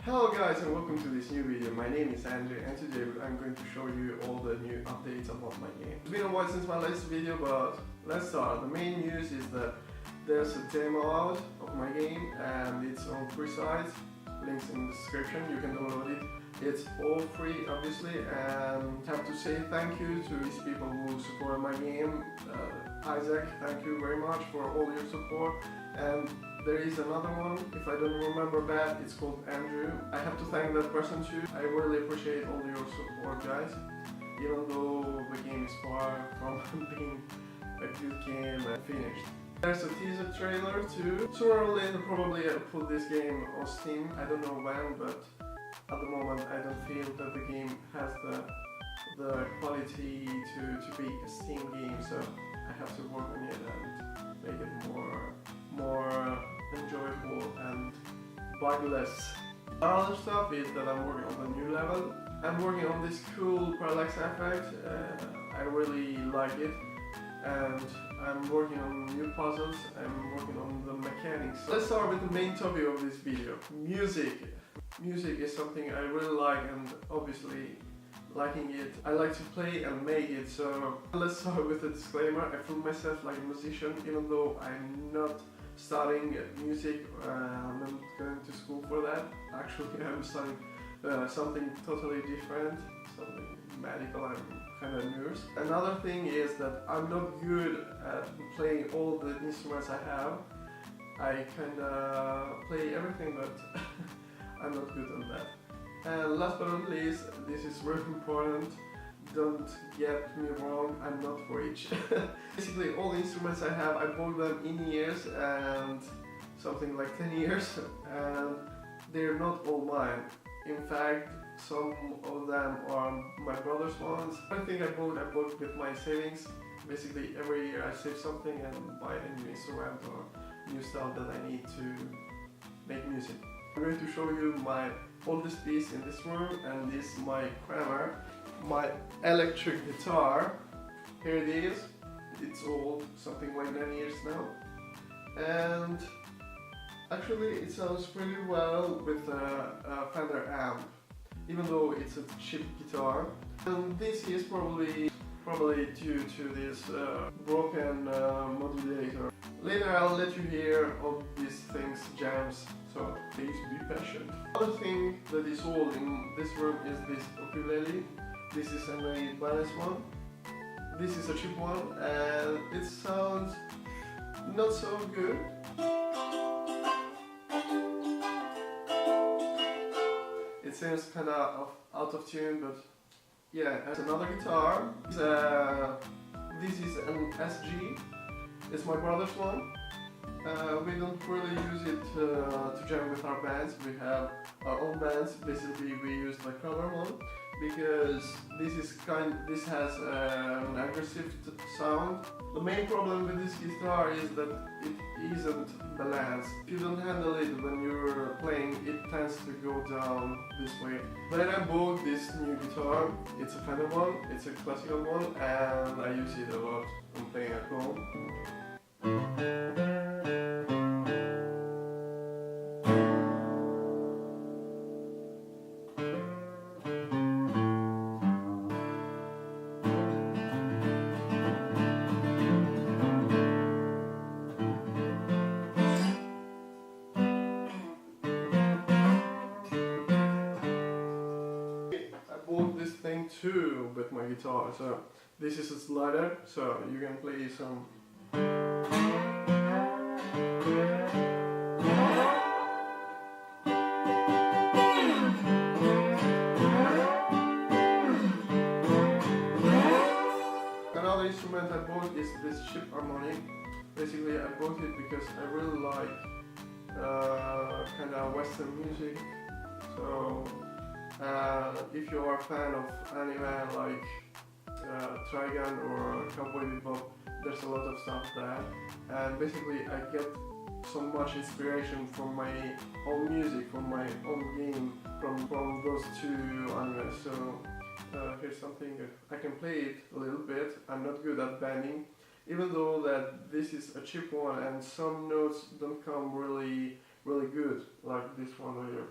Hello guys and welcome to this new video. My name is Andrew and today I'm going to show you all the new updates about my game. It's been a while since my last video, but let's start. The main news is that there's a demo out of my game and it's on free sites. Links in the description, you can download it. It's all free obviously, and I have to say thank you to these people who support my game. Isaac, thank you very much for all your support. And there is another one, if I don't remember bad, it's called Andrew. I have to thank that person too. I really appreciate all your support guys, even though the game is far from being a good game and finished. There's a teaser trailer too. Sooner or later probably I'll put this game on Steam. I don't know when, but at the moment I don't feel that the game has the quality to be a Steam game, so I have to work on it and make it more enjoyable and bugless. Other stuff is that I'm working on the new level. I'm working on this cool parallax effect. I really like it, and I'm working on new puzzles. I'm working on the mechanics. Let's start with the main topic of this video: music. Music is something I really like, and obviously liking it, I like to play and make it. So let's start with a disclaimer. I feel myself like a musician, even though I'm not studying music. I'm not going to school for that. Actually, I'm studying something totally different, something medical. I'm kind of a nurse. Another thing is that I'm not good at playing all the instruments I have. I kind of play everything, but I'm not good on that. And last but not least, this is very important, don't get me wrong, I'm not rich. Basically all the instruments I have, I bought them in years and something like 10 years, and they're not all mine. In fact, some of them are my brother's ones. Everything I bought with my savings. Basically every year I save something and buy a new instrument or new stuff that I need to make music. I'm going to show you my oldest piece in this room, and this is my Kramer, my electric guitar. Here it is. It's old, something like 9 years now, and actually it sounds pretty well with a Fender amp, even though it's a cheap guitar. And this is probably due to this broken modulator. Later I'll let you hear all these things, jams, so please be patient. Another thing that is old in this room is this ukulele. This is a balance one. This is a cheap one and it sounds not so good. It seems kind of out of tune, but yeah. There's another guitar. This is an SG. It's my brother's one. We don't really use it to jam with our bands. We have our own bands. Basically, we use the cover one because this has an aggressive sound. The main problem with this guitar is that it isn't balanced. If you don't handle it when you're playing, it tends to go down this way. Then I bought this new guitar. It's a Fender one. It's a classical one, and I use it a lot when playing at home. This thing too with my guitar. So this is a slider, so you can play some. Another instrument I bought is this chip harmonic. Basically I bought it because I really like kind of Western music. So if you are a fan of anime like Trigun or Cowboy Bebop, there's a lot of stuff there, and basically I get so much inspiration from my own music, from my own game, from those two animes. So here's something, I can play it a little bit. I'm not good at bending, even though that this is a cheap one and some notes don't come really good, like this one here.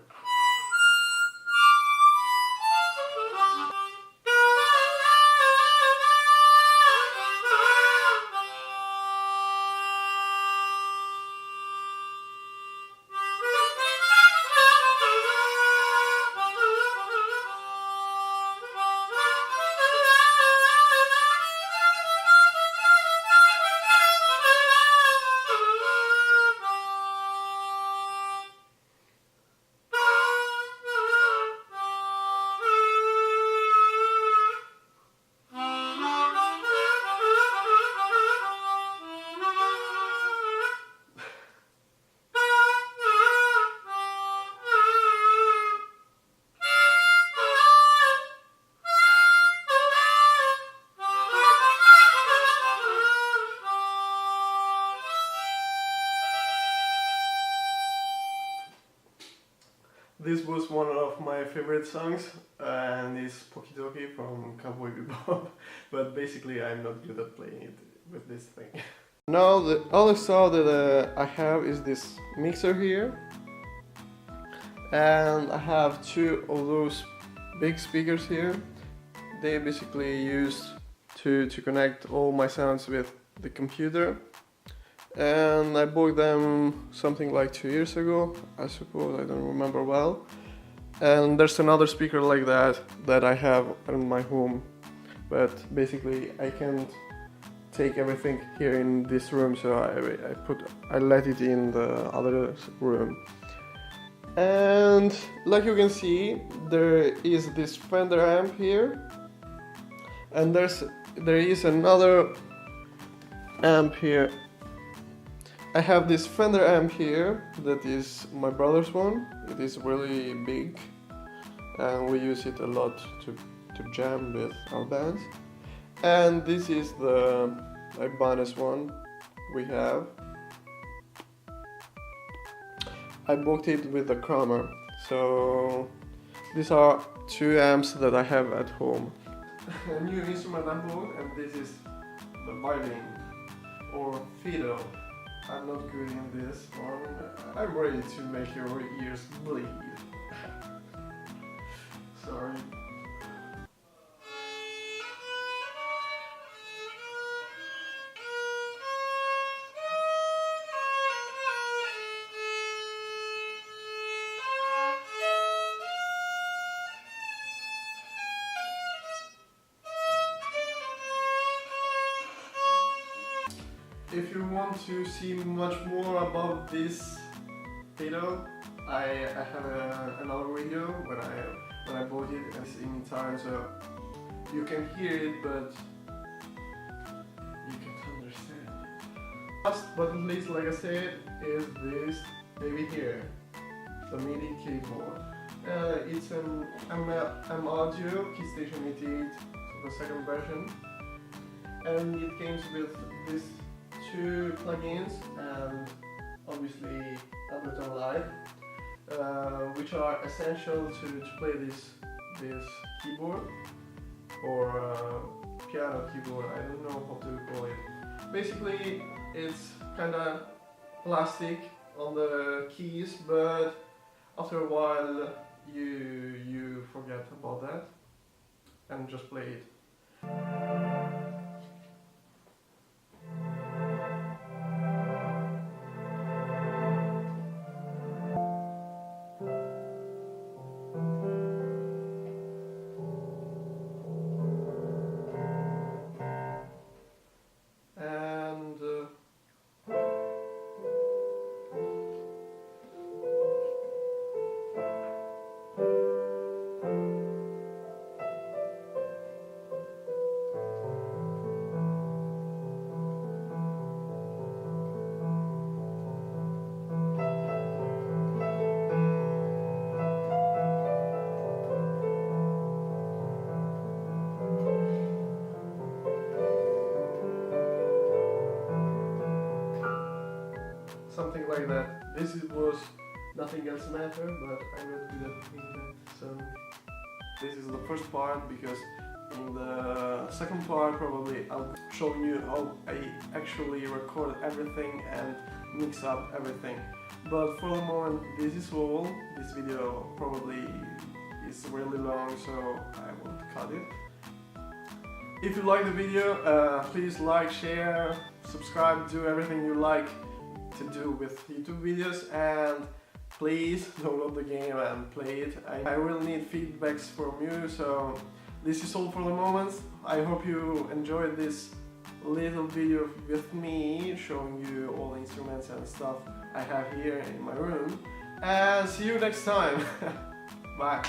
this was one of my favorite songs, and it's Poki Doki from Cowboy Bebop, but basically I'm not good at playing it with this thing. Now the other sound that I have is this mixer here, and I have two of those big speakers here. They basically used to connect all my sounds with the computer, and I bought them something like 2 years ago, I suppose, I don't remember well. And there's another speaker like that I have in my home, but basically I can't take everything here in this room, so I let it in the other room. And like you can see, there is this Fender amp here, and there is another amp here. I have this Fender amp here that is my brother's one. It is really big and we use it a lot to jam with our bands. And this is the Ibanez one we have. I bought it with the Kramer. So these are two amps that I have at home. A new instrument I bought, and this is the violin or fiddle. I'm not good in this one. I'm ready to make your ears bleed. Sorry. If you want to see much more about this fiddle, I have another video when I bought it. It's in Italian, so you can hear it, but you can't understand it. Last but not least, like I said, is this baby here, the MIDI keyboard. It's an M Audio Keystation 88, the second version, and it comes with this two plugins and obviously Ableton Live, which are essential to play this keyboard or piano keyboard. I don't know how to call it. Basically, it's kind of plastic on the keys, but after a while you forget about that and just play it. Something like that. This was Nothing Else Matter, but I'm not good at that. So this is the first part, because in the second part probably I'll show you how I actually record everything and mix up everything. But for the moment, this is all. This video probably is really long, so I won't cut it. If you like the video, please like, share, subscribe, do everything you like to do with YouTube videos, and please download the game and play it. I will need feedbacks from you, so this is all for the moment. I hope you enjoyed this little video with me showing you all the instruments and stuff I have here in my room, and see you next time. Bye.